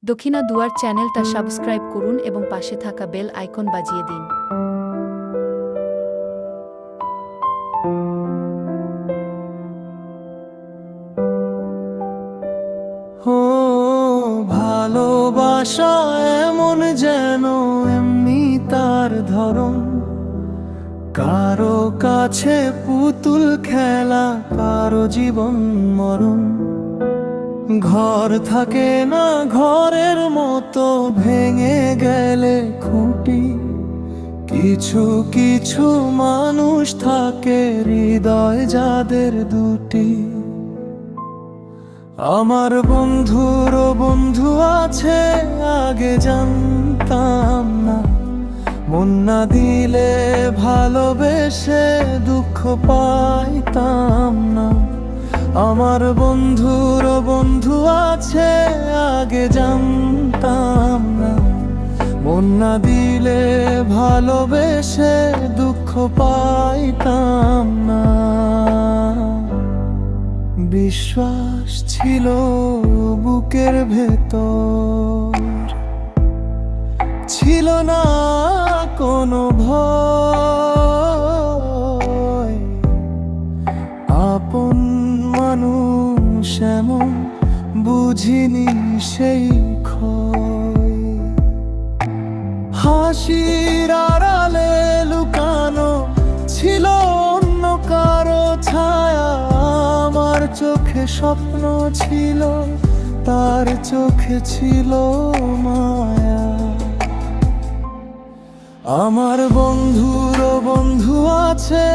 দক্ষিণা দুয়ার চ্যানেলটা সাবস্ক্রাইব করুন এবং পাশে থাকা বেল আইকন বাজিয়ে দিন। ও ভালোবাসা এমন যেন এমনি তার ধরন, কারো কাছে পুতুল খেলা, কারো জীবন মরণ। ঘর থাকে না ঘরের মতো, ভেঙে গেলে খুঁটি। কিছু কিছু মানুষ থাকে হৃদয় যাদের দুটি। আমার বন্ধুরও বন্ধু আছে, আগে জানতাম না। মন না দিলে ভালোবেসে দুঃখ পাইতাম না। আমার বন্ধুরও বন্ধু আছে, আগে জানতাম না। মন না দিলে ভালোবেসে দুঃখ পাইতাম না। বিশ্বাস ছিল বুকের ভেতর, ছিল না কোনো ভয়। আপন মানুষ এমন বুঝিনি সেই ক্ষয়। হাসির আড়ালে লুকানো ছিল অন্য কারো ছায়া। আমার চোখে স্বপ্ন ছিল, তার চোখে ছিল মায়া। আমার বন্ধুরও বন্ধু আছে,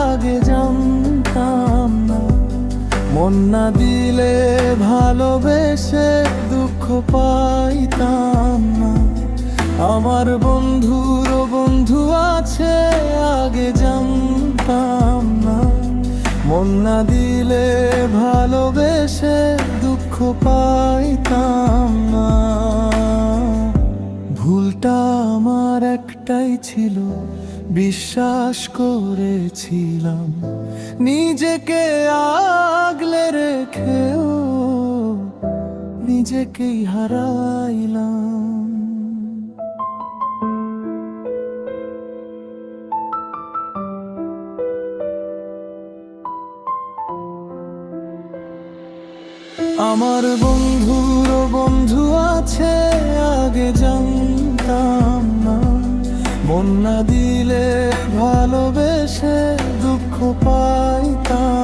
আগে জানতাম না। মন না দিলে ভালোবেসে দুঃখ পাইতাম না। আমার বন্ধুরও বন্ধু আছে, আগে জানতাম না। মন না দিলে ভালোবেসে দুঃখ পাইতাম না। ভুলটা আমার একটাই ছিল, বিশ্বাস করেছিলাম। নিজেকে আগলে রেখেও নিজেকেই হারাইলাম। আমার বন্ধুরও বন্ধু আছে, আগে জানতাম না। মন না দিলে ভালোবেসে দুঃখ পাইতাম